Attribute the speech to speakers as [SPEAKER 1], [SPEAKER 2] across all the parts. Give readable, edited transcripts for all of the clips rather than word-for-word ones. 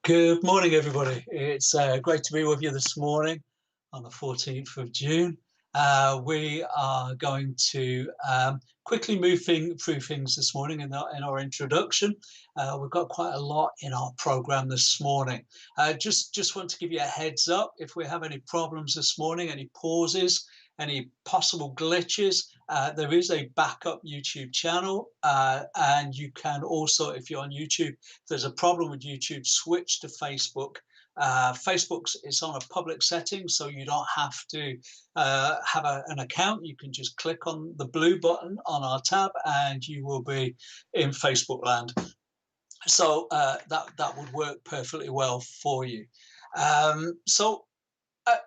[SPEAKER 1] Good morning, everybody. It's great to be with you this morning on the 14th of June. We are going to quickly move through things this morning in our introduction. We've got quite a lot in our program this morning. Just want to give you a heads up if we have any problems this morning, any pauses, any possible glitches. There is a backup YouTube channel, and you can also, if you're on YouTube, if there's a problem with YouTube, switch to Facebook. Facebook's it's on a public setting, so you don't have to have an account. You can just click on the blue button on our tab, and you will be in Facebook land. So that would work perfectly well for you. So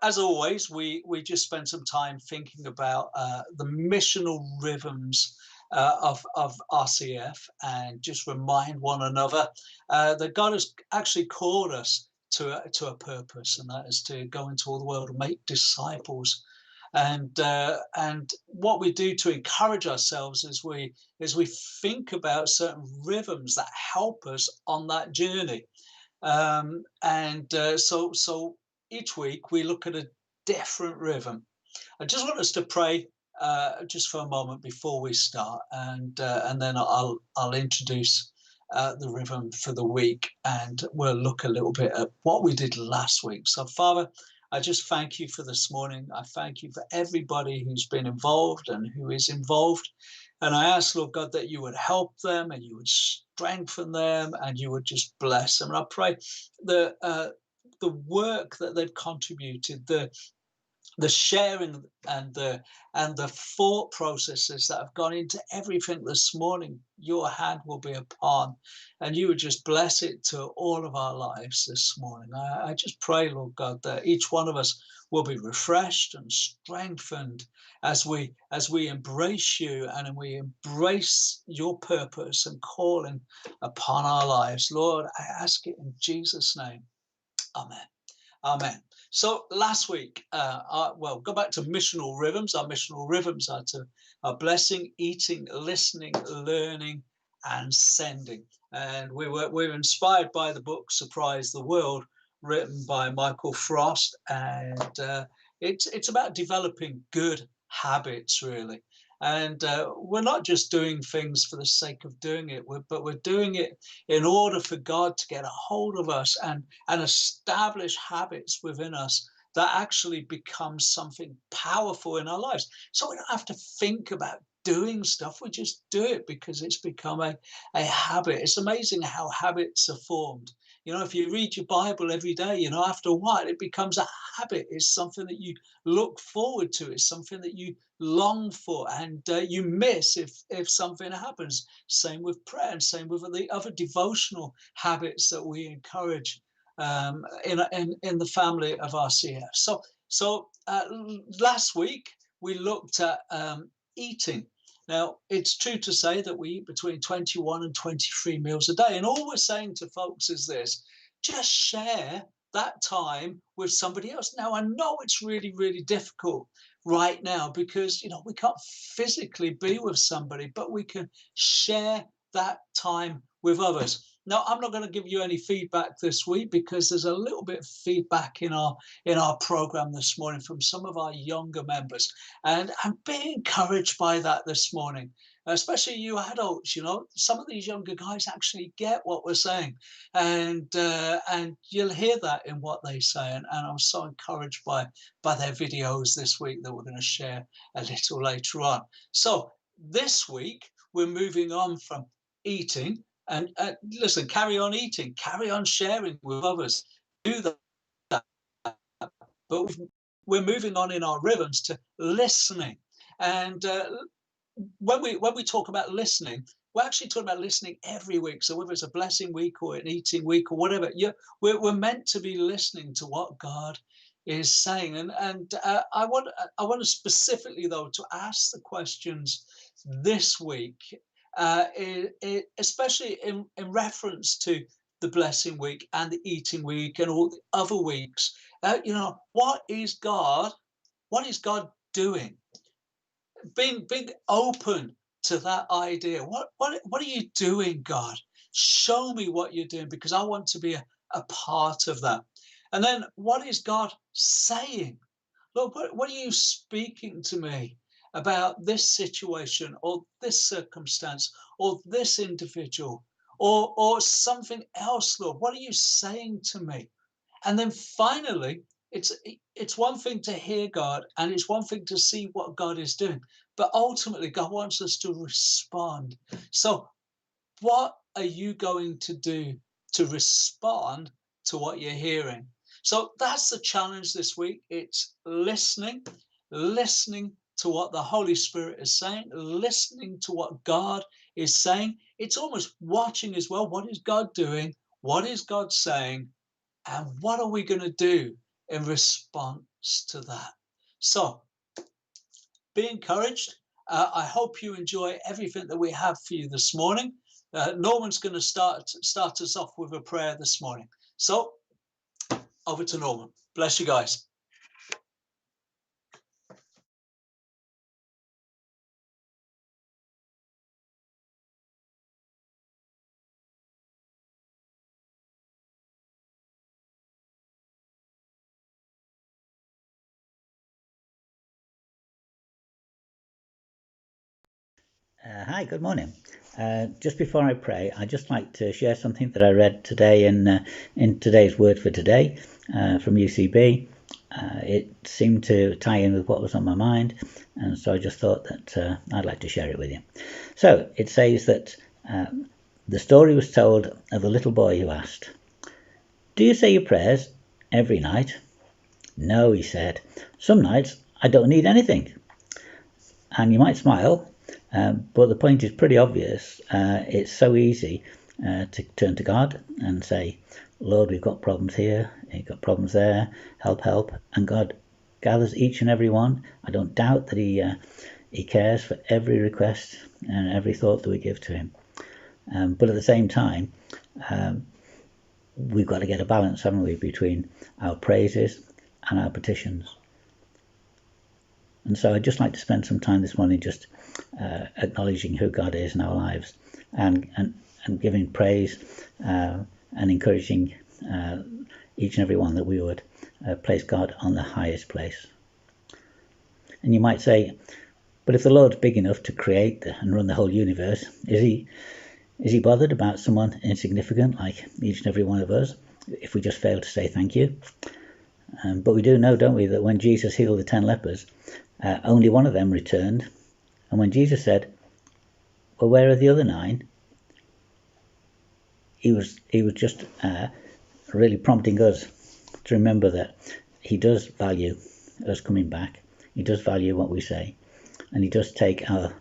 [SPEAKER 1] as always, we just spend some time thinking about the missional rhythms of RCF, and just remind one another that God has actually called us to a purpose, and that is to go into all the world and make disciples. And what we do to encourage ourselves as we think about certain rhythms that help us on that journey. So each week we look at a different rhythm. I just want us to pray just for a moment before we start, and then I'll introduce the rhythm for the week, and we'll look a little bit at what we did last week. So, Father, I just thank you for this morning. I thank you for everybody who's been involved and who is involved. And I ask, Lord God, that you would help them and you would strengthen them and you would just bless them. And I pray that the work that they've contributed, the sharing and the thought processes that have gone into everything this morning, your hand will be upon, and you would just bless it to all of our lives this morning. I just pray, Lord God, that each one of us will be refreshed and strengthened as we embrace you and we embrace your purpose and calling upon our lives. Lord, I ask it in Jesus' name. Amen. Amen. So last week, go back to missional rhythms. Our missional rhythms are blessing, eating, listening, learning, and sending. And we were inspired by the book Surprise the World, written by Michael Frost, and it's about developing good habits, really. And we're not just doing things for the sake of doing it, but we're doing it in order for God to get a hold of us and establish habits within us that actually become something powerful in our lives. So we don't have to think about doing stuff. We just do it because it's become a habit. It's amazing how habits are formed. If you read your Bible every day, after a while, it becomes a habit. It's something that you look forward to. It's something that you long for, and you miss if something happens. Same with prayer, and same with the other devotional habits that we encourage in the family of RCF. So last week we looked at eating. Now, it's true to say that we eat between 21 and 23 meals a day. And all we're saying to folks is this: just share that time with somebody else. Now, I know it's really, really difficult right now because, we can't physically be with somebody, but we can share that time with others. Now, I'm not going to give you any feedback this week because there's a little bit of feedback in our program this morning from some of our younger members, and I'm being encouraged by that this morning, especially you adults. Some of these younger guys actually get what we're saying, and you'll hear that in what they say. And I'm so encouraged by their videos this week that we're going to share a little later on. So this week we're moving on from eating. And listen, carry on eating, carry on sharing with others. Do that. But we're moving on in our rhythms to listening. And when we talk about listening, we're actually talking about listening every week. So whether it's a blessing week or an eating week or whatever, we're meant to be listening to what God is saying. And I want to specifically, though, to ask the questions this week, especially in reference to the blessing week and the eating week and all the other weeks. What is God? What is God doing? Being open to that idea. What are you doing, God? Show me what you're doing, because I want to be a part of that. And then what is God saying? Lord, what are you speaking to me about this situation or this circumstance or this individual or something else, Lord? What are you saying to me? And then finally, it's one thing to hear God and it's one thing to see what God is doing, but ultimately God wants us to respond. So what are you going to do to respond to what you're hearing? So that's the challenge this week. It's listening to what the Holy Spirit is saying, listening to what God is saying. It's almost watching as well. What is God doing? What is God saying? And what are we going to do in response to that? So be encouraged. I hope you enjoy everything that we have for you this morning. Norman's going to start us off with a prayer this morning. So over to Norman. Bless you guys.
[SPEAKER 2] Hi, good morning. Just before I pray, I'd just like to share something that I read today in today's Word for Today from UCB. It seemed to tie in with what was on my mind, and so I just thought that I'd like to share it with you. So it says that the story was told of a little boy who asked, "Do you say your prayers every night?" "No," he said. "Some nights I don't need anything." And you might smile, but the point is pretty obvious. It's so easy to turn to God and say, "Lord, we've got problems here, we've got problems there, help, help." And God gathers each and every one. I don't doubt that He cares for every request and every thought that we give to Him. But at the same time, we've got to get a balance, haven't we, between our praises and our petitions. And so I'd just like to spend some time this morning just acknowledging who God is in our lives and giving praise and encouraging each and every one that we would place God on the highest place. And you might say, but if the Lord's big enough to create and run the whole universe, is he bothered about someone insignificant like each and every one of us if we just fail to say thank you? But we do know, don't we, that when Jesus healed the 10 lepers, only one of them returned. And when Jesus said, "Well, where are the other 9?" He was just really prompting us to remember that He does value us coming back. He does value what we say, and He does take our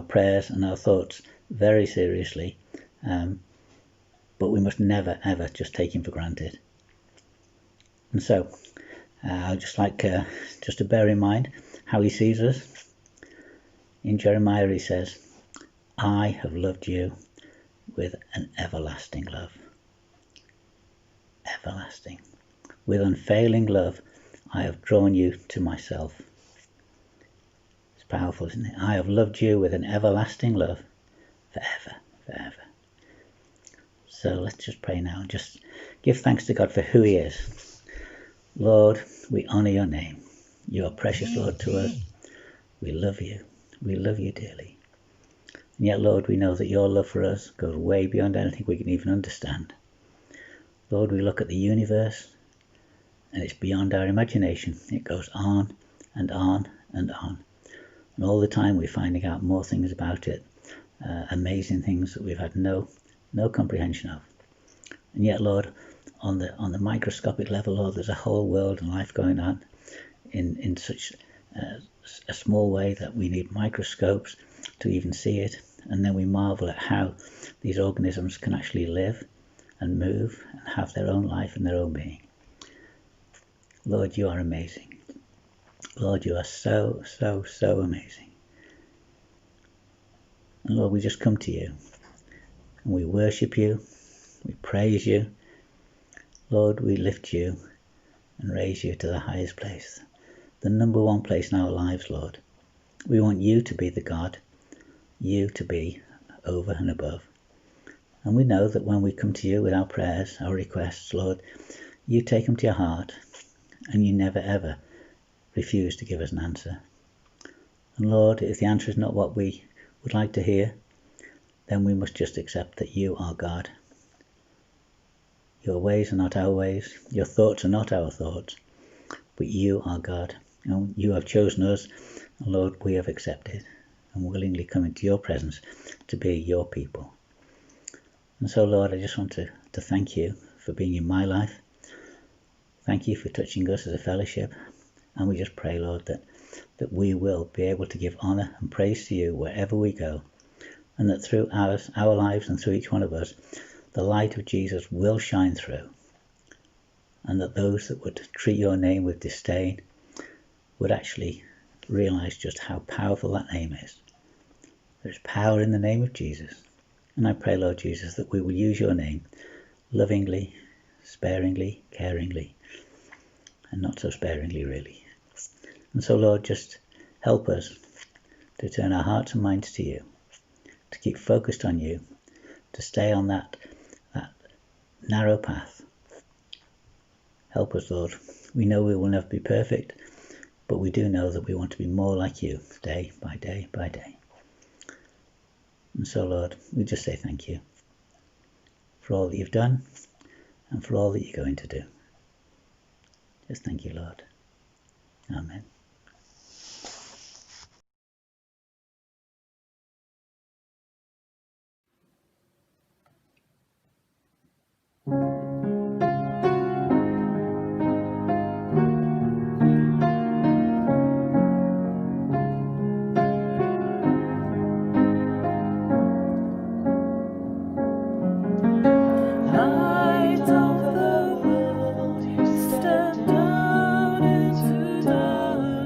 [SPEAKER 2] prayers and our thoughts very seriously. But we must never ever just take Him for granted. And so I'd just like just to bear in mind how He sees us. In Jeremiah He says, "I have loved you with an everlasting love." Everlasting. "With unfailing love I have drawn you to myself." It's powerful, isn't it? I have loved you with an everlasting love forever, forever. So let's just pray now and just give thanks to God for who He is. Lord, we honour your name. You are precious, Lord, to us. We love you. We love you dearly. And yet, Lord, we know that your love for us goes way beyond anything we can even understand. Lord, we look at the universe and it's beyond our imagination. It goes on and on and on. And all the time we're finding out more things about it, amazing things that we've had no comprehension of. And yet, Lord, on the microscopic level, Lord, there's a whole world and life going on in such a small way that we need microscopes to even see it. And then we marvel at how these organisms can actually live and move and have their own life and their own being. Lord, you are amazing. Lord, you are so, so, so amazing. And Lord, we just come to you and we worship you, we praise you. Lord, we lift you and raise you to the highest place, the number one place in our lives, Lord. We want you to be the God, you to be over and above. And we know that when we come to you with our prayers, our requests, Lord, you take them to your heart and you never ever refuse to give us an answer. And Lord, if the answer is not what we would like to hear, then we must just accept that you are God. Your ways are not our ways, your thoughts are not our thoughts, but you are God. And you have chosen us, and Lord, we have accepted and willingly come into your presence to be your people. And so, Lord, I just want to thank you for being in my life. Thank you for touching us as a fellowship. And we just pray, Lord, that we will be able to give honour and praise to you wherever we go. And that through our lives and through each one of us, the light of Jesus will shine through. And that those that would treat your name with disdain would actually realise just how powerful that name is. There is power in the name of Jesus. And I pray, Lord Jesus, that we will use your name lovingly, sparingly, caringly, and not so sparingly, really. And so, Lord, just help us to turn our hearts and minds to you, to keep focused on you, to stay on that narrow path. Help us, Lord. We know we will never be perfect, but we do know that we want to be more like you day by day by day. And so, Lord, we just say thank you for all that you've done and for all that you're going to do. Just thank you, Lord. Amen.
[SPEAKER 3] Light of the world, you step down into darkness.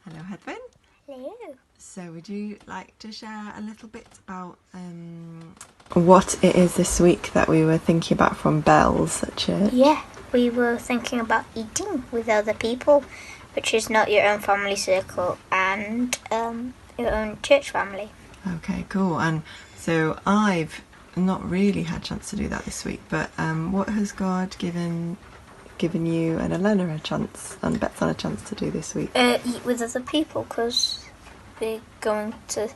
[SPEAKER 3] Hello, Hedwyn.
[SPEAKER 4] Hello.
[SPEAKER 3] So would you like to share a little bit about what it is this week that we were thinking about from Bells at church?
[SPEAKER 4] Yeah, we were thinking about eating with other people, which is not your own family circle and your own church family.
[SPEAKER 3] Okay, cool. And so I've not really had a chance to do that this week, but what has God given you and Elena a chance and Bethan a chance to do this week?
[SPEAKER 4] Eat with other people, because we're going to...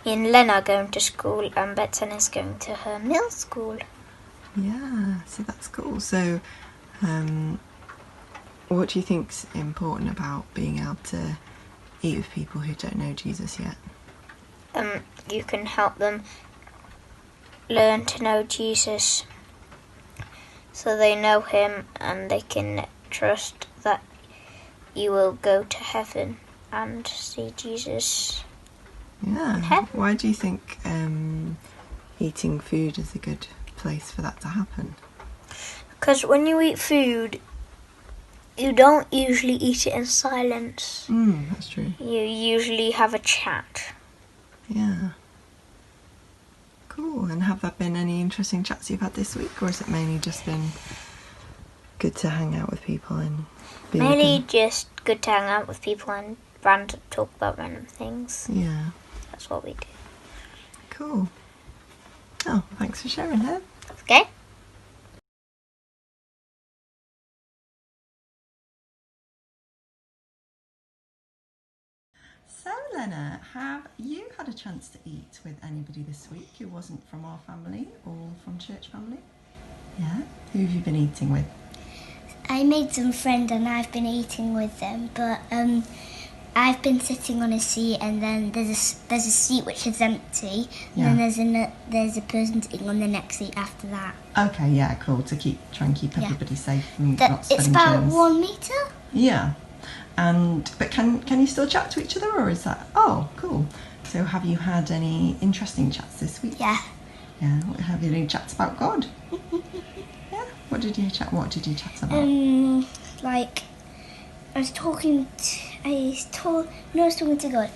[SPEAKER 4] Me and Len are going to school and Bethan is going to her middle school.
[SPEAKER 3] Yeah, so that's cool. So what do you think's important about being able to eat with people who don't know Jesus yet?
[SPEAKER 4] You can help them learn to know Jesus so they know him and they can trust that you will go to heaven and see Jesus.
[SPEAKER 3] Yeah. Why do you think eating food is a good place for that to happen?
[SPEAKER 4] Because when you eat food, you don't usually eat it in silence.
[SPEAKER 3] That's true.
[SPEAKER 4] You usually have a chat.
[SPEAKER 3] Yeah. Cool. And have there been any interesting chats you've had this week, or has it mainly just been good to hang out with people and be with
[SPEAKER 4] Mainly
[SPEAKER 3] them?
[SPEAKER 4] just good to hang out with people and talk about random things.
[SPEAKER 3] Yeah.
[SPEAKER 4] That's what we do.
[SPEAKER 3] Cool. Oh, thanks for sharing that.
[SPEAKER 4] Okay?
[SPEAKER 3] So, Lena, have you had a chance to eat with anybody this week who wasn't from our family or from church family? Yeah? Who have you been eating with?
[SPEAKER 5] I made some friends and I've been eating with them, but I've been sitting on a seat and then there's a seat which is empty, and then there's a person sitting on the next seat after that.
[SPEAKER 3] Okay, yeah, cool. To try and keep everybody safe from not spreading
[SPEAKER 5] it's about
[SPEAKER 3] germs.
[SPEAKER 5] 1 metre.
[SPEAKER 3] Yeah. But can you still chat to each other, or is that... Oh, cool. So have you had any interesting chats this week?
[SPEAKER 5] Yeah.
[SPEAKER 3] Yeah. Have you any chats about God? Yeah. What did you chat about?
[SPEAKER 5] Like I was talking to God,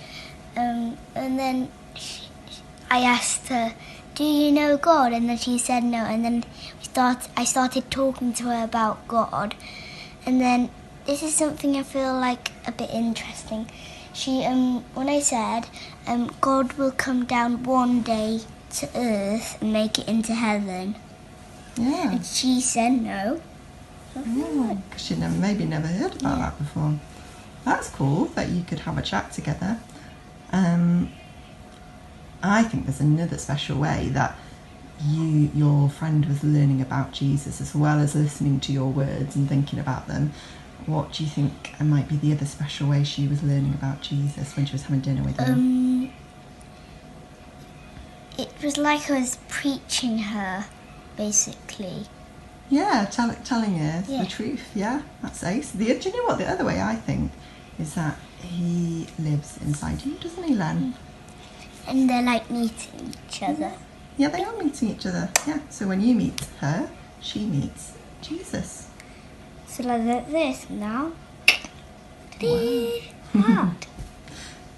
[SPEAKER 5] and then I asked her, "Do you know God?" And then she said no, and then I started talking to her about God, and then this is something I feel like a bit interesting. She when I said God will come down one day to earth and make it into heaven,
[SPEAKER 3] Yeah.
[SPEAKER 5] and she said no.
[SPEAKER 3] Because she'd maybe never heard about that before. That's cool that you could have a chat together. I think there's another special way that your friend was learning about Jesus as well as listening to your words and thinking about them. What do you think might be the other special way she was learning about Jesus when she was having dinner with you?
[SPEAKER 5] It was like I was preaching her, basically.
[SPEAKER 3] Yeah, telling her the truth. Yeah, that's ace. Do you know what? The other way I think is that he lives inside you, doesn't he, Len?
[SPEAKER 5] And they're like meeting each other.
[SPEAKER 3] Yeah, they are meeting each other. Yeah, so when you meet her, she meets Jesus.
[SPEAKER 5] So like this now.
[SPEAKER 3] Wow.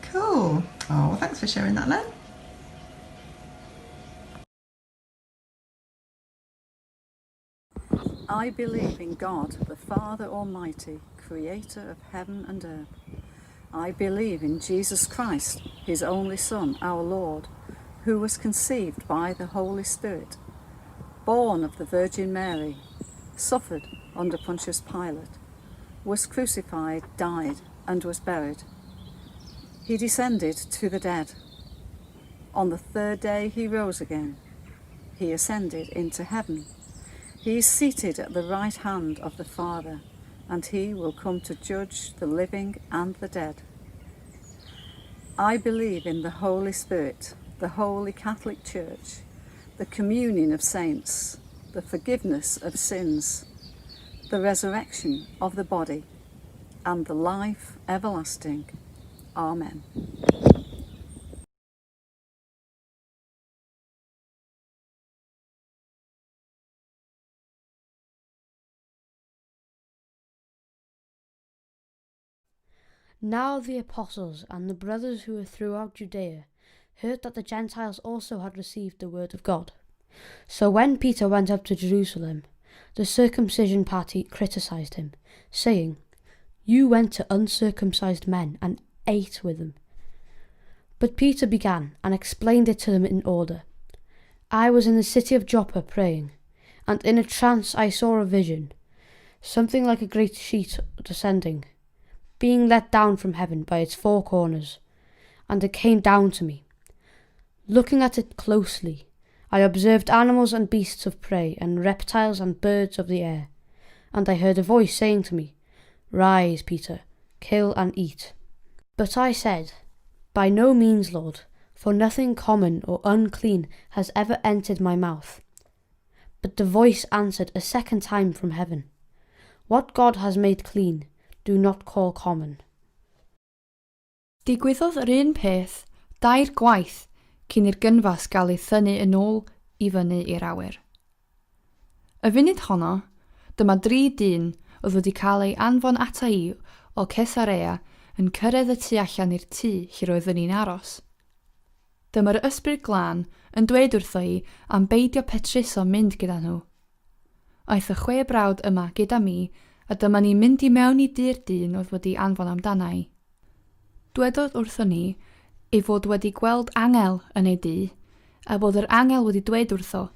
[SPEAKER 3] Cool. Oh, well, thanks for sharing that, Len.
[SPEAKER 6] I believe in God, the Father Almighty, creator of heaven and earth. I believe in Jesus Christ, his only Son, our Lord, who was conceived by the Holy Spirit, born of the Virgin Mary, suffered under Pontius Pilate, was crucified, died, and was buried. He descended to the dead. On the third day he rose again. He ascended into heaven. He is seated at the right hand of the Father, and he will come to judge the living and the dead. I believe in the Holy Spirit, the Holy Catholic Church, the communion of saints, the forgiveness of sins, the resurrection of the body, and the life everlasting. Amen.
[SPEAKER 7] Now the apostles and the brothers who were throughout Judea heard that the Gentiles also had received the word of God. So when Peter went up to Jerusalem, the circumcision party criticised him, saying, "You went to uncircumcised men and ate with them." But Peter began and explained it to them in order. "I was in the city of Joppa praying, and in a trance I saw a vision, something like a great sheet descending, being let down from heaven by its four corners, and it came down to me. Looking at it closely, I observed animals and beasts of prey, and reptiles and birds of the air. And I heard a voice saying to me, 'Rise, Peter, kill and eat.' But I said, 'By no means, Lord, for nothing common or unclean has ever entered my mouth.' But the voice answered a second time from heaven, 'What God has made clean, do not call common.'"
[SPEAKER 8] Digwyddodd yr un peth 2 gwaith cyn i'r gynfas gael ei thynnu yn ôl I fyny i'r awyr. Y funud honno, dyma 3 dyn oedd wedi cael ei anfon ata I o Cesarea yn cyrraedd y tu allan i'r tŷ lle roeddwn ni'n aros. Dyma'r ysbryd glân yn dweud wrtho I am beidio petruso mynd gyda nhw. Aeth y 6 brawd yma gyda mi, a dyma ni'n mynd I mewn I dŷ'r dyn oedd wedi anfon amdana I. Dwedodd wrtho ni ei fod wedi gweld angel yn ei dŷ, a bod yr angel wedi dweud wrtho,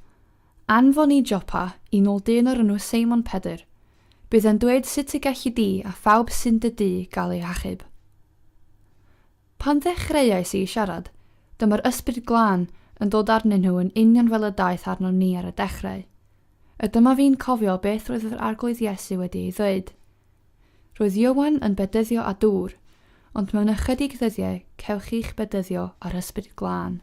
[SPEAKER 8] "Anfon I Joppa I nôl dyn o'r enw Seimon Pedr. Bydd yn dweud sut y gallu di a phawb sy'n dy dŷ gael ei hachub." Pan ddechreuais I siarad, dyma'r ysbryd glân yn dod arnyn nhw yn union fel y daeth arno ni ar y dechrau. A dyma fi'n cofio beth roedd yr arglwydd Iesu wedi ei ddweud. Roedd Iowan yn bedyddio â dŵr, ond mewn ychydig ddyddiau cewch chi'ch bedyddio ar ysbryd glân.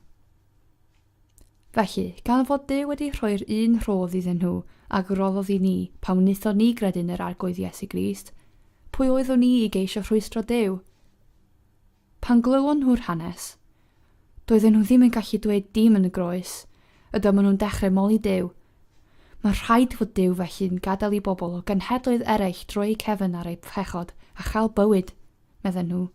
[SPEAKER 8] Felly, gan fod Duw wedi rhoi'r un rhodd iddyn nhw a groddodd I ni pan wnaethon ni gredu'n yr arglwydd Iesu Grist, pwy oeddwn ni I geisio rhwystro Duw? Pan glywon nhw'r hanes, doedden nhw ddim yn gallu dweud dim yn y groes, y dyma nhw'n dechrau moli Duw. Mae rhaid fod Duw felly'n gadael I bobl o genhedloedd eraill droi cefn ar eu pechod a chael bywyd, medden nhw.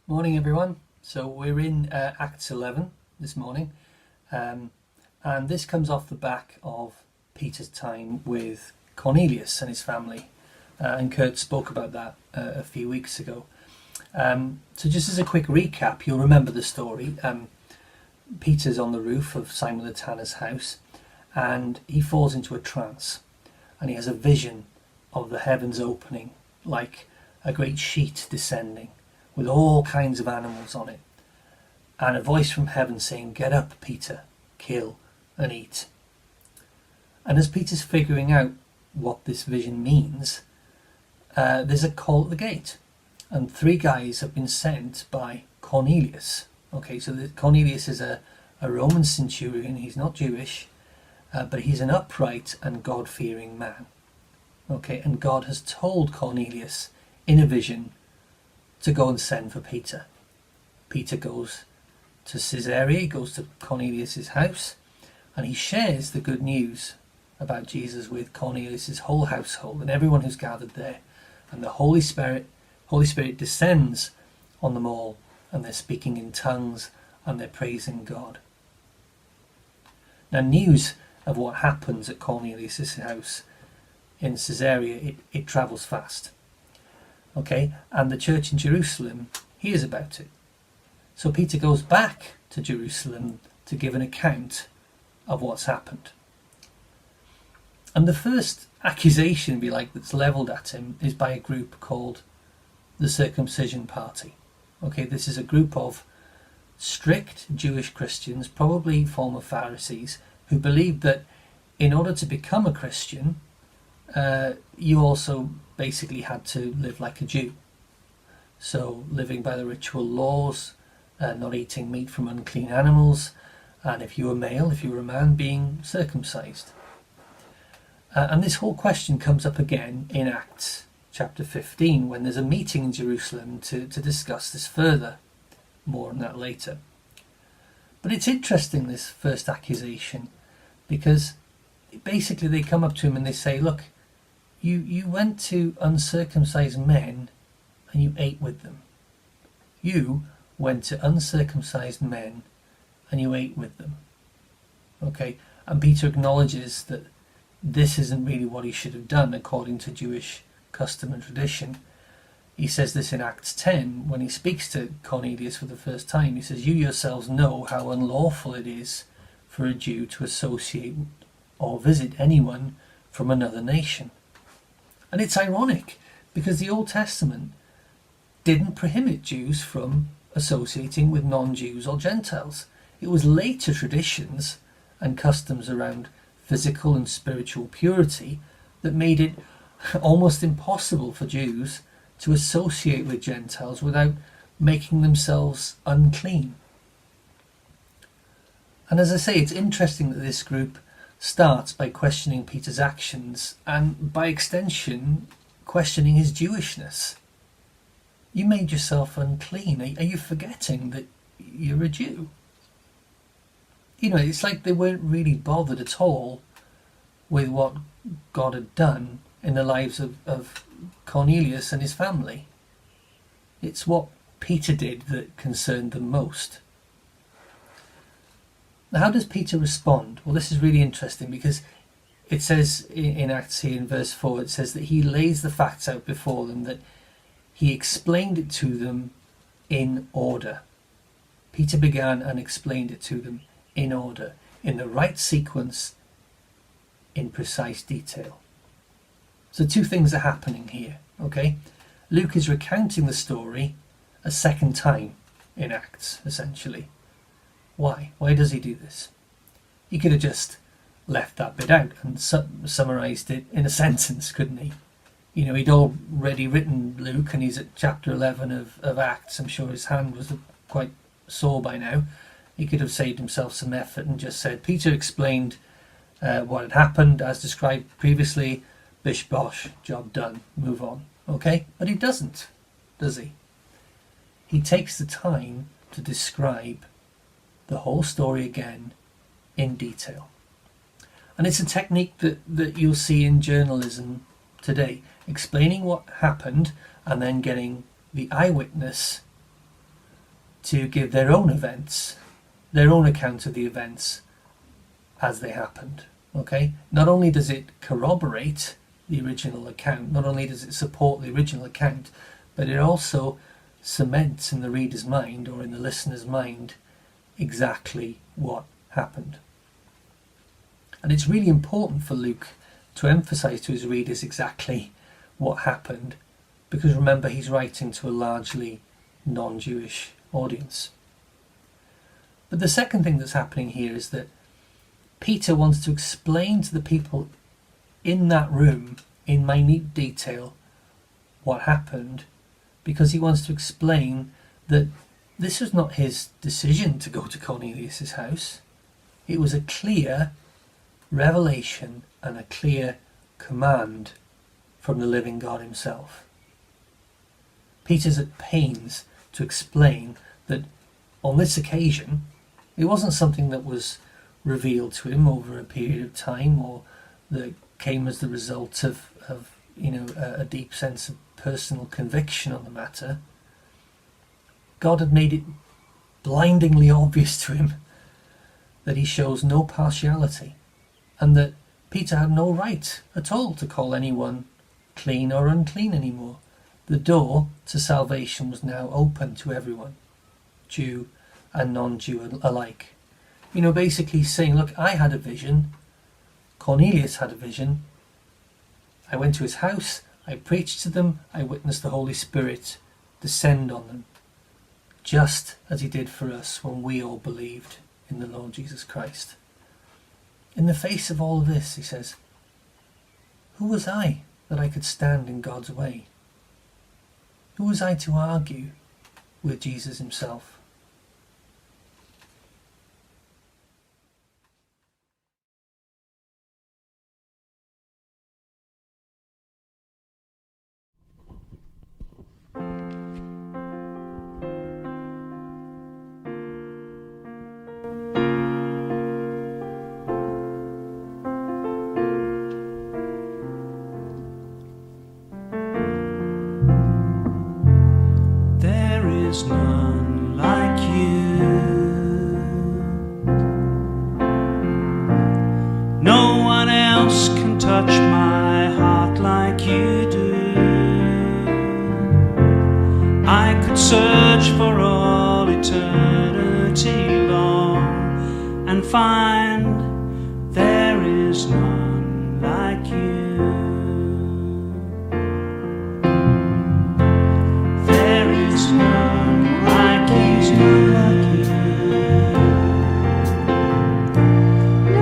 [SPEAKER 9] Morning everyone. So we're in Acts 11 this morning, and this comes off the back of Peter's time with Cornelius and his family, and Kurt spoke about that a few weeks ago. So just as a quick recap, you'll remember the story. Peter's on the roof of Simon the Tanner's house, and he falls into a trance, and he has a vision of the heavens opening like a great sheet descending with all kinds of animals on it, and a voice from heaven saying, "Get up, Peter, kill and eat." And as Peter's figuring out what this vision means, there's a call at the gate, and 3 guys have been sent by Cornelius. Okay, so Cornelius is a Roman centurion. He's not Jewish, but he's an upright and God-fearing man. Okay, and God has told Cornelius in a vision to go and send for Peter. Peter goes to Caesarea, he goes to Cornelius' house, and he shares the good news about Jesus with Cornelius' whole household and everyone who's gathered there. And the Holy Spirit descends on them all, and they're speaking in tongues and they're praising God. Now, news of what happens at Cornelius' house in Caesarea, it travels fast. Okay, and the church in Jerusalem hears about it. So Peter goes back to Jerusalem to give an account of what's happened. And the first accusation, if you like, that's levelled at him is by a group called the Circumcision Party. Okay, this is a group of strict Jewish Christians, probably former Pharisees, who believed that in order to become a Christian, you also basically had to live like a Jew. So living by the ritual laws, not eating meat from unclean animals, and if you were male, if you were a man, being circumcised. And this whole question comes up again in Acts chapter 15 when there's a meeting in Jerusalem to discuss this further. more on that later. But it's interesting, this first accusation, because basically they come up to him and they say, look, you went to uncircumcised men and you ate with them. You went to uncircumcised men and you ate with them. Okay, and Peter acknowledges that this isn't really what he should have done according to Jewish custom and tradition. He says this in Acts 10 when he speaks to Cornelius for the first time. He says, you yourselves know how unlawful it is for a Jew to associate or visit anyone from another nation. And it's ironic because the Old Testament didn't prohibit Jews from associating with non-Jews or Gentiles. It was later traditions and customs around physical and spiritual purity that made it almost impossible for Jews to associate with Gentiles without making themselves unclean. And as I say, it's interesting that this group starts by questioning Peter's actions and, by extension, questioning his Jewishness. You made yourself unclean. Are you forgetting that you're a Jew? You know, it's like they weren't really bothered at all with what God had done in the lives of Cornelius and his family. It's what Peter did that concerned them most. Now, how does Peter respond? Well, this is really interesting because it says in Acts here in verse 4, it says that he lays the facts out before them, that he explained it to them in order. Peter began and explained it to them in order, in the right sequence, in precise detail. So two things are happening here, okay? Luke is recounting the story a second time in Acts, essentially. Why? Why does he do this? He could have just left that bit out and summarised it in a sentence, couldn't he? You know, he'd already written Luke and he's at chapter 11 of Acts. I'm sure his hand was quite sore by now. He could have saved himself some effort and just said, Peter explained what had happened as described previously. Bish bosh, job done, move on. Okay? But he doesn't, does he? He takes the time to describe the whole story again in detail. And it's a technique that you'll see in journalism today, explaining what happened and then getting the eyewitness to give their own events, their own account of the events as they happened. Okay? Not only does it corroborate the original account, not only does it support the original account, but it also cements in the reader's mind or in the listener's mind exactly what happened. And it's really important for Luke to emphasize to his readers exactly what happened, because remember, he's writing to a largely non-Jewish audience. But the second thing that's happening here is that Peter wants to explain to the people in that room in minute detail what happened, because he wants to explain that this was not his decision to go to Cornelius' house. It was a clear revelation and a clear command from the living God himself. Peter's at pains to explain that on this occasion it wasn't something that was revealed to him over a period of time or that came as the result of a deep sense of personal conviction on the matter. God had made it blindingly obvious to him that he shows no partiality and that Peter had no right at all to call anyone clean or unclean anymore. The door to salvation was now open to everyone, Jew and non-Jew alike. You know, basically saying, look, I had a vision, Cornelius had a vision, I went to his house, I preached to them, I witnessed the Holy Spirit descend on them, just as he did for us when we all believed in the Lord Jesus Christ. In the face of all of this, he says, who was I that I could stand in God's way? Who was I to argue with Jesus himself?
[SPEAKER 10] is none like you. No one else can touch my heart like you do. I could search for all eternity long and find there is none like you. There is none like you.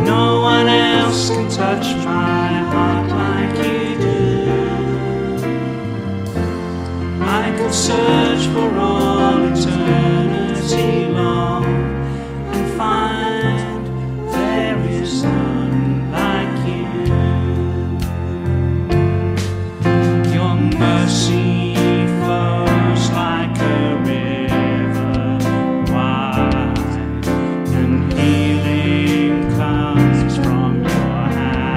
[SPEAKER 10] No one else can touch my heart like you do. I could search for all eternity long and find there is none like you. Your mercy flows like a river wide, and healing comes from your hand.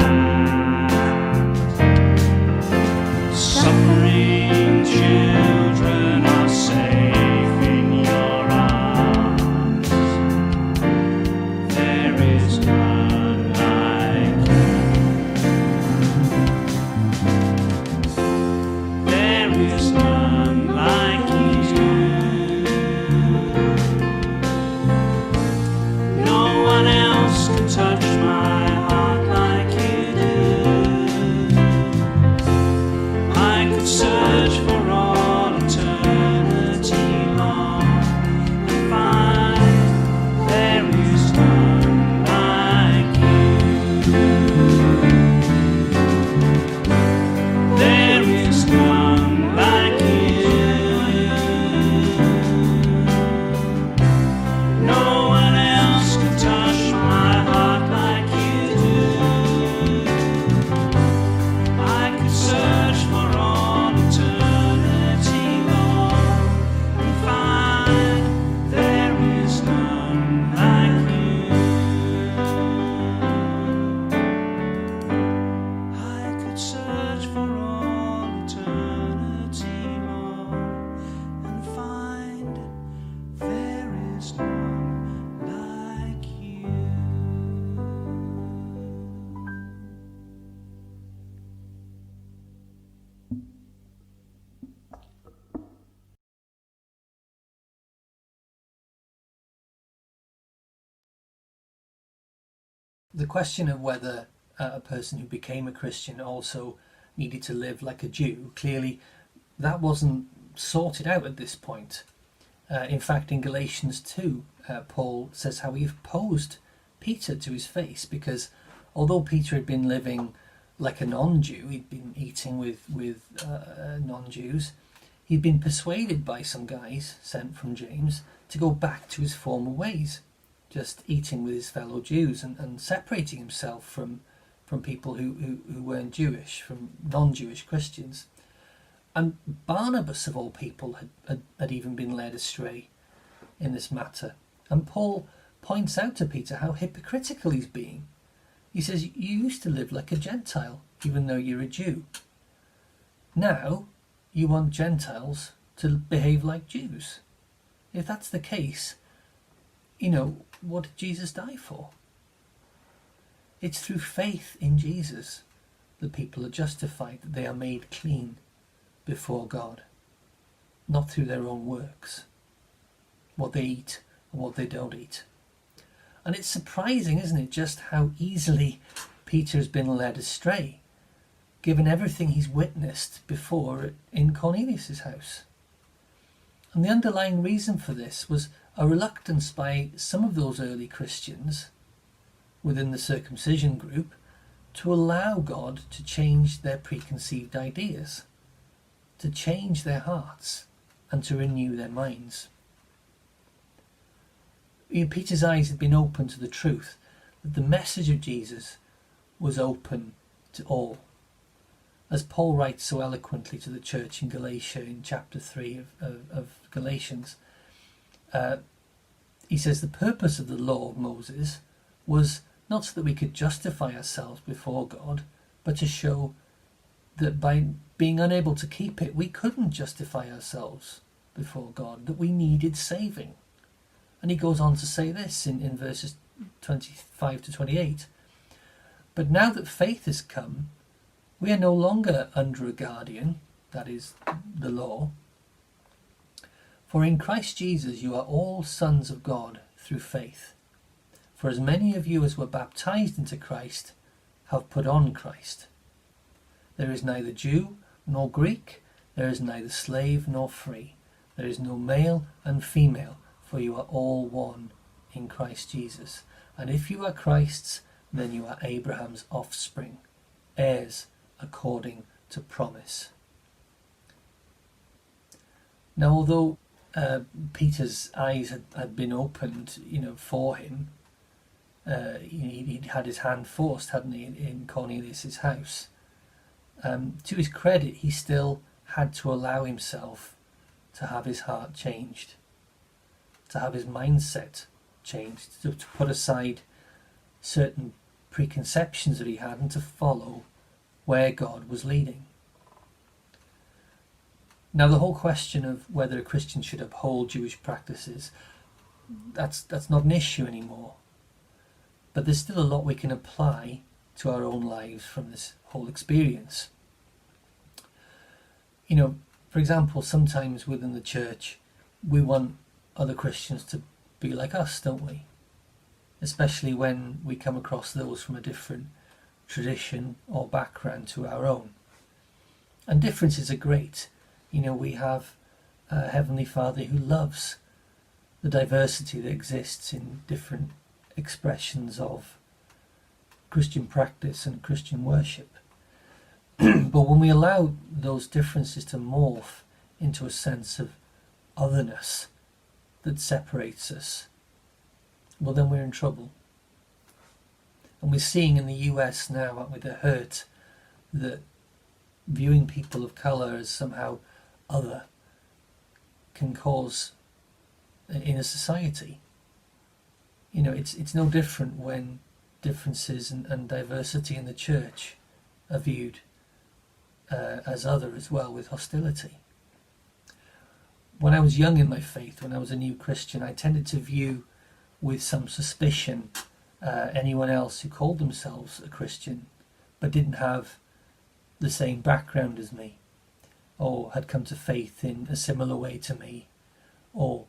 [SPEAKER 10] Suffering children are safe in your arms. There is none like you. There is none like you. No one else can touch my heart like you do. I could search for all eternity long and find there is none like you. There is none like you. No one else can touch my heart like you do. I could search for all eternity long and find there is none like you. I could search for all eternity long and find there is none like you.
[SPEAKER 9] The question of whether a person who became a Christian also needed to live like a Jew, clearly that wasn't sorted out at this point. In fact, in Galatians 2, Paul says how he opposed Peter to his face, because although Peter had been living like a non-Jew, he'd been eating with non-Jews, he'd been persuaded by some guys sent from James to go back to his former ways, just eating with his fellow Jews and separating himself from people who weren't Jewish, from non-Jewish Christians. And Barnabas, of all people, had even been led astray in this matter. And Paul points out to Peter how hypocritical he's being. He says, you used to live like a Gentile, even though you're a Jew. Now, you want Gentiles to behave like Jews. If that's the case, what did Jesus die for? It's through faith in Jesus that people are justified, that they are made clean before God, not through their own works, what they eat and what they don't eat. And it's surprising, isn't it, just how easily Peter has been led astray, given everything he's witnessed before in Cornelius' house. And the underlying reason for this was a reluctance by some of those early Christians within the circumcision group to allow God to change their preconceived ideas, to change their hearts and to renew their minds. Peter's eyes had been open to the truth that the message of Jesus was open to all. As Paul writes so eloquently to the church in Galatia in chapter 3 of Galatians, he says the purpose of the law of Moses was not so that we could justify ourselves before God, but to show that by being unable to keep it, we couldn't justify ourselves before God, that we needed saving. And he goes on to say this in verses 25 to 28. But now that faith has come, we are no longer under a guardian, that is, the law. For in Christ Jesus you are all sons of God through faith. For as many of you as were baptized into Christ have put on Christ. There is neither Jew nor Greek, there is neither slave nor free, there is no male and female, for you are all one in Christ Jesus. And if you are Christ's, then you are Abraham's offspring, heirs according to promise. Now, although Peter's eyes had been opened, for him, he'd had his hand forced, hadn't he, in Cornelius' house. To his credit, he still had to allow himself to have his heart changed, to have his mindset changed, to put aside certain preconceptions that he had and to follow where God was leading. Now, the whole question of whether a Christian should uphold Jewish practices, that's not an issue anymore. But there's still a lot we can apply to our own lives from this whole experience. For example, sometimes within the church, we want other Christians to be like us, don't we? Especially when we come across those from a different tradition or background to our own. And differences are great. We have a Heavenly Father who loves the diversity that exists in different expressions of Christian practice and Christian worship. But when we allow those differences to morph into a sense of otherness that separates us, well, then we're in trouble. And we're seeing in the US now, aren't we, the hurt that viewing people of colour as somehow other can cause in a society. It's no different when differences and diversity in the church are viewed as other as well, with hostility. When I was young in my faith, when I was a new Christian, I tended to view with some suspicion anyone else who called themselves a Christian but didn't have the same background as me, or had come to faith in a similar way to me, or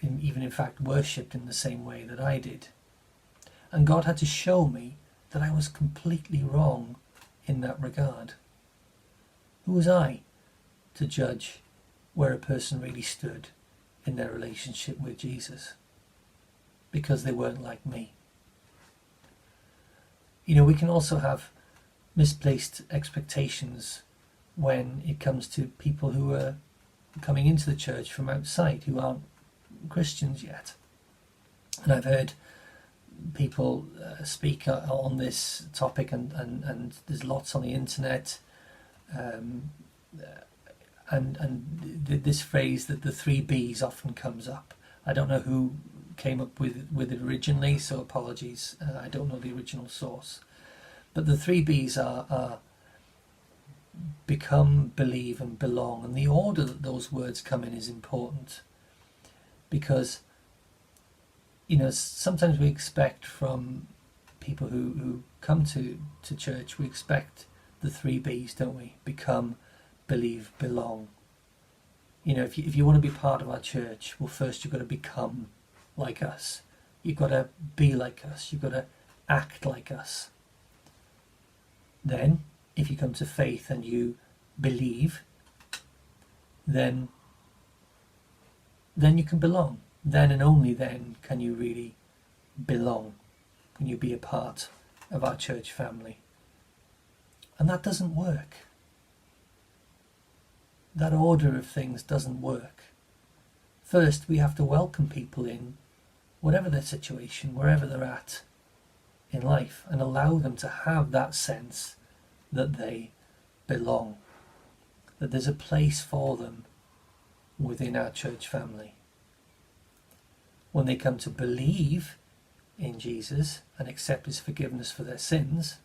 [SPEAKER 9] even in fact worshipped in the same way that I did. And God had to show me that I was completely wrong in that regard. Who was I to judge where a person really stood in their relationship with Jesus? Because they weren't like me. We can also have misplaced expectations when it comes to people who are coming into the church from outside, who aren't Christians yet. And I've heard people speak on this topic, and there's lots on the internet, and this phrase that the 3 B's often comes up. I don't know who came up with it originally, so apologies, I don't know the original source. But the 3 B's are become, believe and belong, and the order that those words come in is important, because sometimes we expect from people who come to church, we expect the 3 B's, don't we? Become, believe, belong. If you want to be part of our church, well, first you've got to become like us. You've got to be like us. You've got to act like us. Then, if you come to faith and you believe, then you can belong. Then and only then can you really belong. Can you be a part of our church family? And that doesn't work. That order of things doesn't work. First, we have to welcome people in, whatever their situation, wherever they're at in life, and allow them to have that sense that they belong, that there's a place for them within our church family. When they come to believe in Jesus and accept his forgiveness for their sins,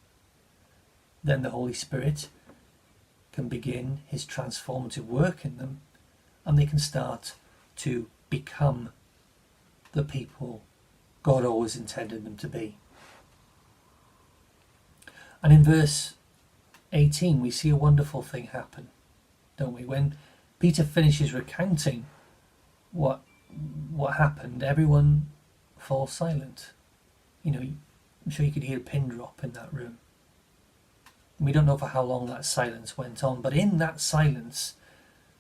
[SPEAKER 9] then the Holy Spirit can begin his transformative work in them, and they can start to become the people God always intended them to be. And in verse 18 we see a wonderful thing happen, don't we? When Peter finishes recounting what happened, everyone falls silent. I'm sure you could hear a pin drop in that room. We don't know for how long that silence went on, but in that silence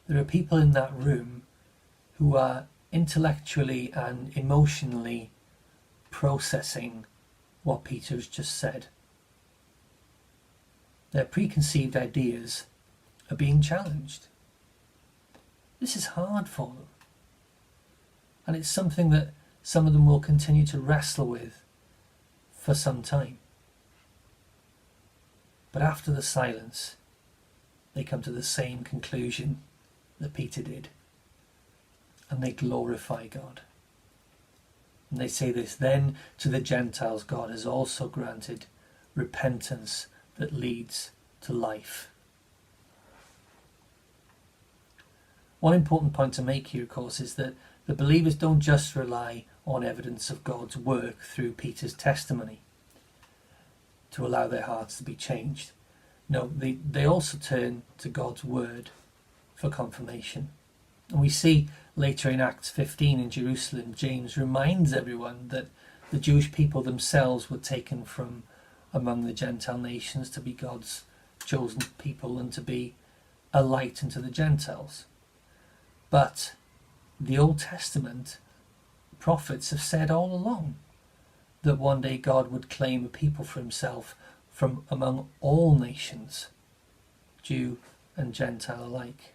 [SPEAKER 9] there are people in that room who are intellectually and emotionally processing what Peter has just said. Their preconceived ideas are being challenged. This is hard for them. And it's something that some of them will continue to wrestle with for some time. But after the silence, they come to the same conclusion that Peter did. And they glorify God. And they say this, then to the Gentiles God has also granted repentance that leads to life. One important point to make here, of course, is that the believers don't just rely on evidence of God's work through Peter's testimony to allow their hearts to be changed. No, they also turn to God's word for confirmation. And we see later in Acts 15 in Jerusalem, James reminds everyone that the Jewish people themselves were taken from among the Gentile nations to be God's chosen people and to be a light unto the Gentiles. But the Old Testament prophets have said all along that one day God would claim a people for himself from among all nations, Jew and Gentile alike.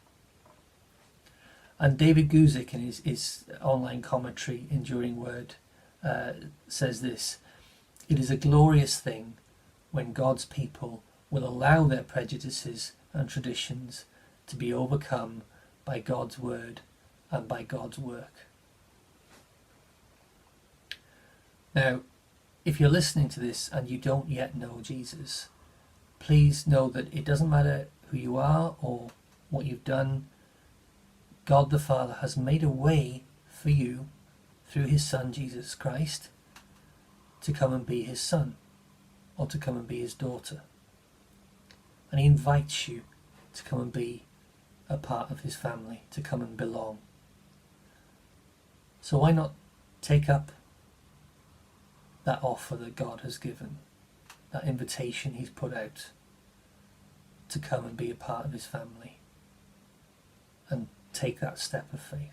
[SPEAKER 9] And David Guzik in his online commentary, Enduring Word, says this: it is a glorious thing when God's people will allow their prejudices and traditions to be overcome by God's word and by God's work. Now, if you're listening to this and you don't yet know Jesus, please know that it doesn't matter who you are or what you've done. God the Father has made a way for you through his Son Jesus Christ to come and be his son or to come and be his daughter. And he invites you to come and be a part of his family, to come and belong. So why not take up that offer that God has given, that invitation he's put out to come and be a part of his family, and take that step of faith.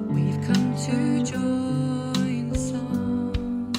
[SPEAKER 11] We've come to join the song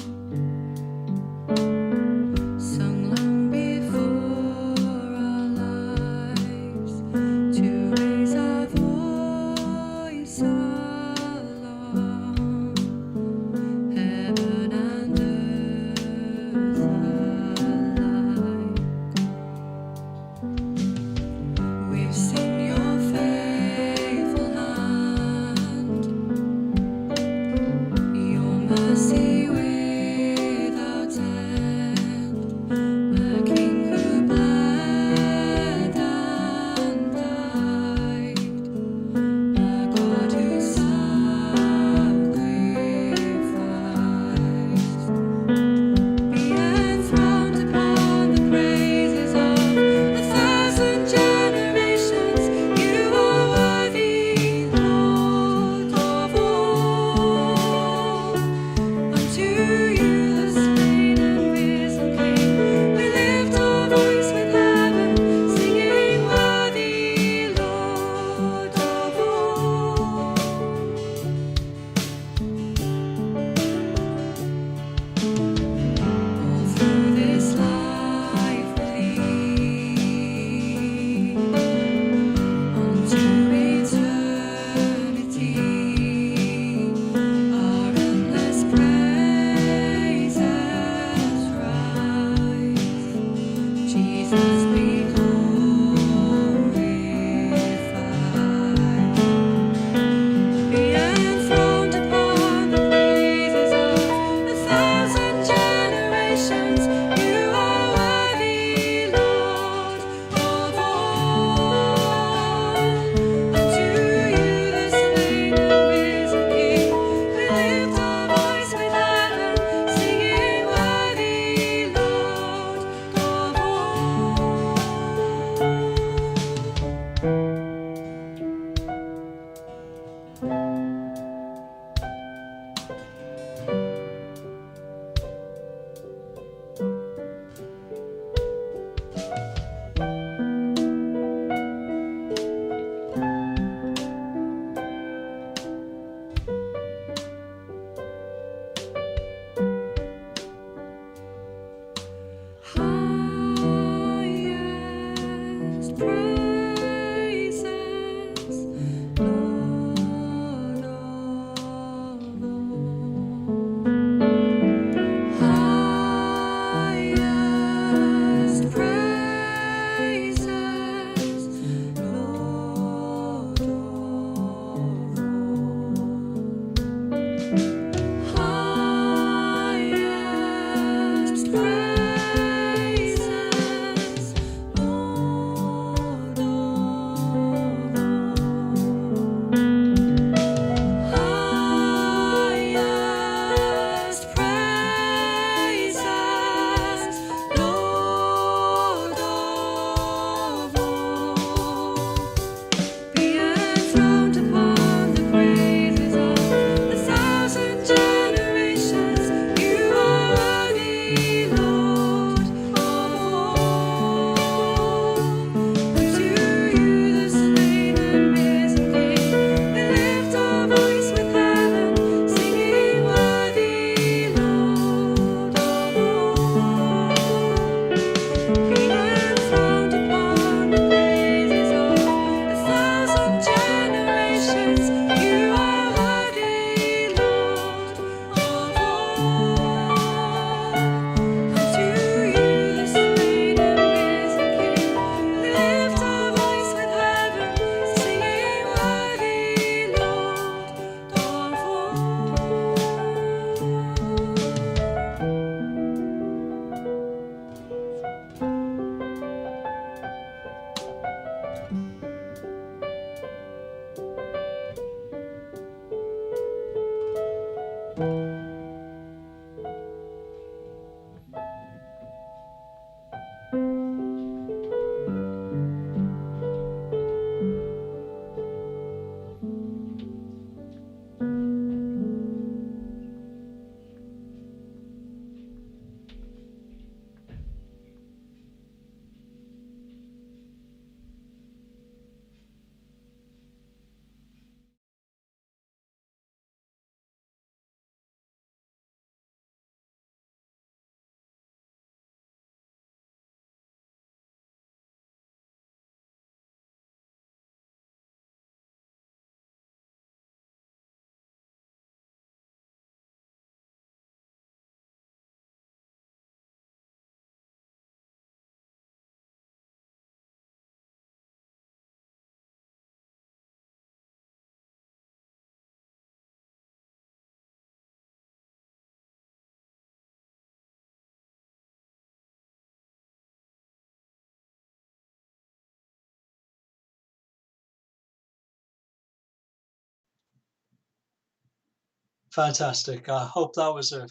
[SPEAKER 1] Fantastic. I hope that was an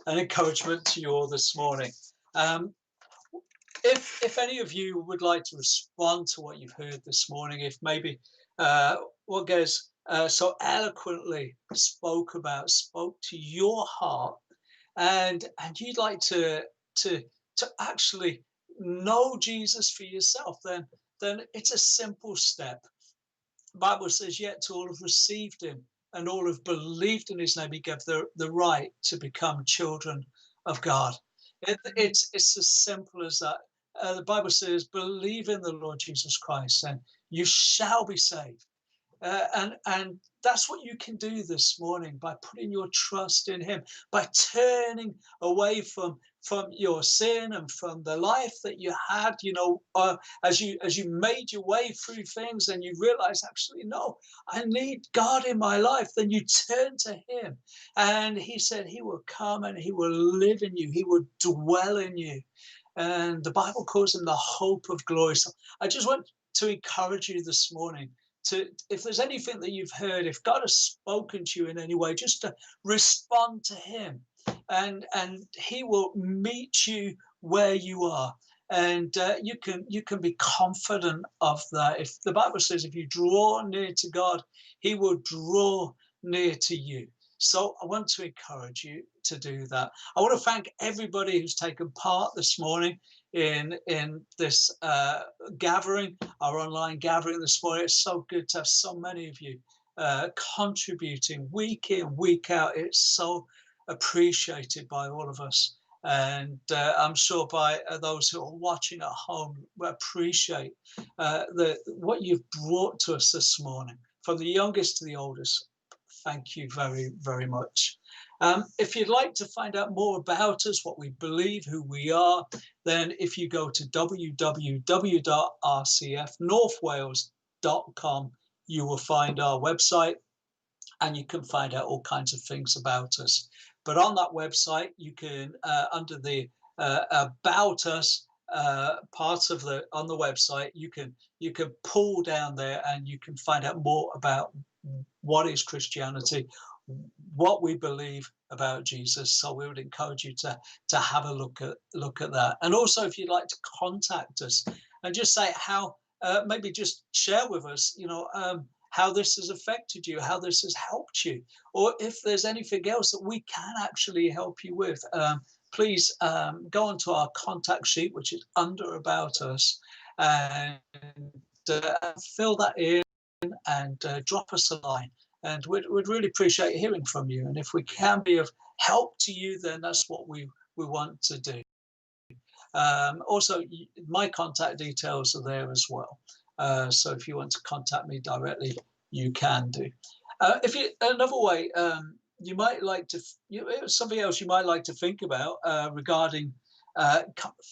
[SPEAKER 1] encouragement to you all this morning. If any of you would like to respond to what you've heard this morning, if maybe what Gez so eloquently spoke to your heart, and you'd like to actually know Jesus for yourself, then it's a simple step. The Bible says, yet to all have received him and all have believed in his name, he gave the right to become children of God. It's as simple as that. The Bible says, believe in the Lord Jesus Christ and you shall be saved. And that's what you can do this morning by putting your trust in him, by turning away from your sin and from the life that you had, as you made your way through things and you realize, actually, no, I need God in my life. Then you turn to him, and he said he will come and he will live in you. He will dwell in you. And the Bible calls him the hope of glory. So I just want to encourage you this morning, if there's anything that you've heard, if God has spoken to you in any way, just to respond to him, and he will meet you where you are, and you can be confident of that. If the Bible says, if you draw near to God, he will draw near to you. So I want to encourage you to do that. I want to thank everybody who's taken part this morning in this gathering, our online gathering this morning. It's so good to have so many of you contributing week in, week out. It's so appreciated by all of us. And I'm sure by those who are watching at home, we appreciate what you've brought to us this morning, from the youngest to the oldest. Thank you very, very much. If you'd like to find out more about us, what we believe, who we are, then if you go to www.rcfnorthwales.com, you will find our website, and you can find out all kinds of things about us. But on that website, you can, under the About Us part of on the website, you can pull down there and you can find out more about what is Christianity, what we believe about Jesus. So we would encourage you to have a look at that. And also, if you'd like to contact us and just say how, maybe just share with us, how this has affected you, how this has helped you, or if there's anything else that we can actually help you with, please go onto our contact sheet, which is under About Us, and fill that in and drop us a line. And we'd really appreciate hearing from you. And if we can be of help to you, then that's what we want to do. Also, my contact details are there as well. So if you want to contact me directly, you can do. Another way, you might like to, something else you might like to think about regarding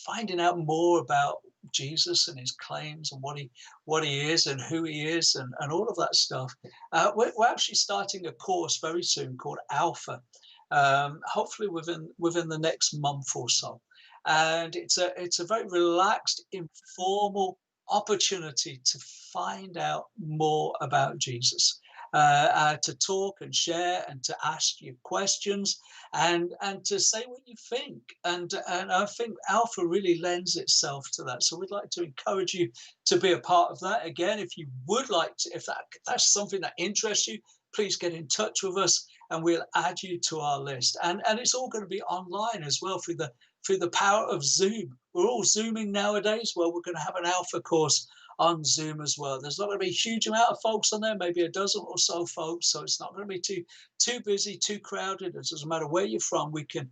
[SPEAKER 1] finding out more about Jesus and his claims and what he is and who he is and all of that stuff. We're actually starting a course very soon called Alpha, hopefully within the next month or so. And it's a very relaxed, informal opportunity to find out more about Jesus. to talk and share and to ask you questions and to say what you think. And I think Alpha really lends itself to that. So we'd like to encourage you to be a part of that. Again, if you would like to, if that's something that interests you, please get in touch with us and we'll add you to our list. And it's all going to be online as well through the power of Zoom. We're all Zooming nowadays. Well, we're going to have an Alpha course on Zoom as well. There's not going to be a huge amount of folks on there, maybe a dozen or so folks. So it's not going to be too busy, too crowded. It doesn't matter where you're from. We can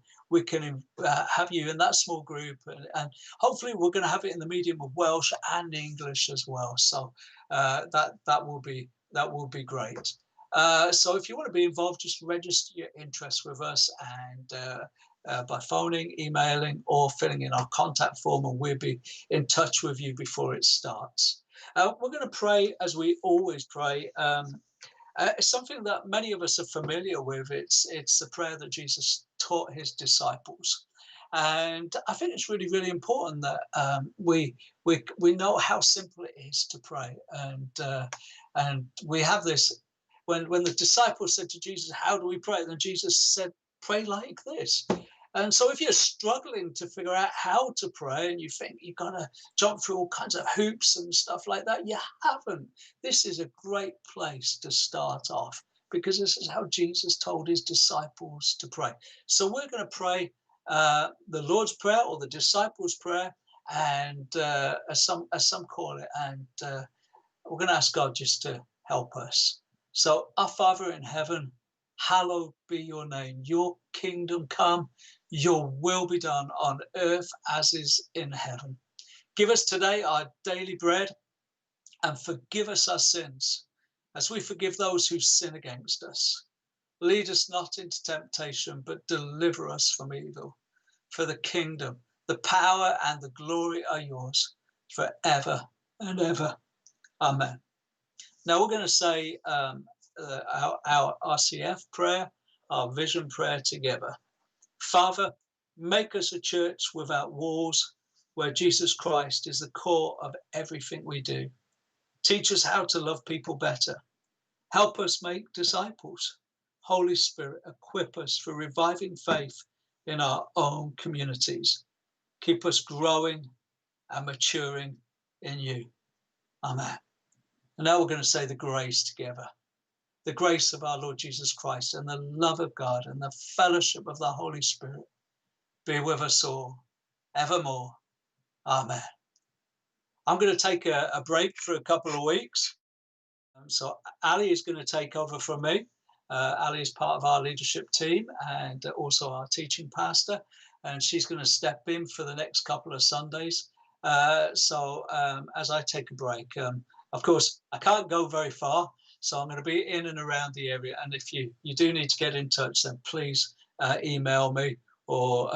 [SPEAKER 1] have you in that small group, and hopefully we're going to have it in the medium of Welsh and English as well. So that will be great. So if you want to be involved, just register your interest with us and by phoning, emailing, or filling in our contact form, and we'll be in touch with you before it starts. We're going to pray as we always pray. It's something that many of us are familiar with. It's the prayer that Jesus taught his disciples. And I think it's really, really important that we know how simple it is to pray. And we have this, when the disciples said to Jesus, how do we pray? Then Jesus said, pray like this. And so if you're struggling to figure out how to pray and you think you've got to jump through all kinds of hoops and stuff like that, you haven't. This is a great place to start off because this is how Jesus told his disciples to pray. So we're going to pray the Lord's Prayer or the Disciples' Prayer, and as some call it, and we're going to ask God just to help us. So, our Father in heaven, hallowed be your name. Your kingdom come, your will be done on earth as is in heaven. Give us today our daily bread and forgive us our sins as we forgive those who sin against us. Lead us not into temptation, but deliver us from evil. For the kingdom, the power and the glory are yours forever and ever. Amen. Now we're going to say our RCF prayer, our vision prayer together. Father, make us a church without walls, where Jesus Christ is the core of everything we do. Teach us how to love people better. Help us make disciples. Holy Spirit, equip us for reviving faith in our own communities. Keep us growing and maturing in you. Amen. And now we're going to say the grace together. The grace of our Lord Jesus Christ and the love of God and the fellowship of the Holy Spirit be with us all evermore. Amen. I'm going to take a break for a couple of weeks. So Ali is going to take over from me. Ali is part of our leadership team and also our teaching pastor, and she's going to step in for the next couple of Sundays. So as I take a break, of course, I can't go very far, so I'm going to be in and around the area. And if you do need to get in touch, then please email me or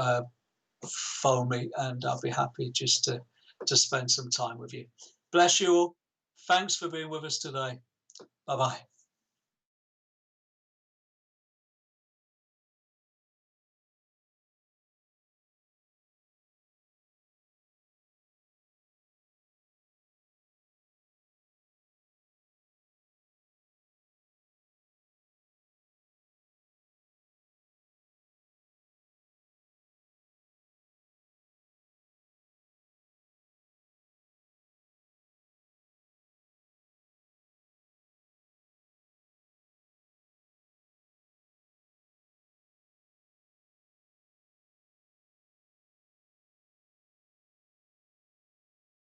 [SPEAKER 1] phone me, and I'll be happy just to spend some time with you. Bless you all. Thanks for being with us today. Bye-bye.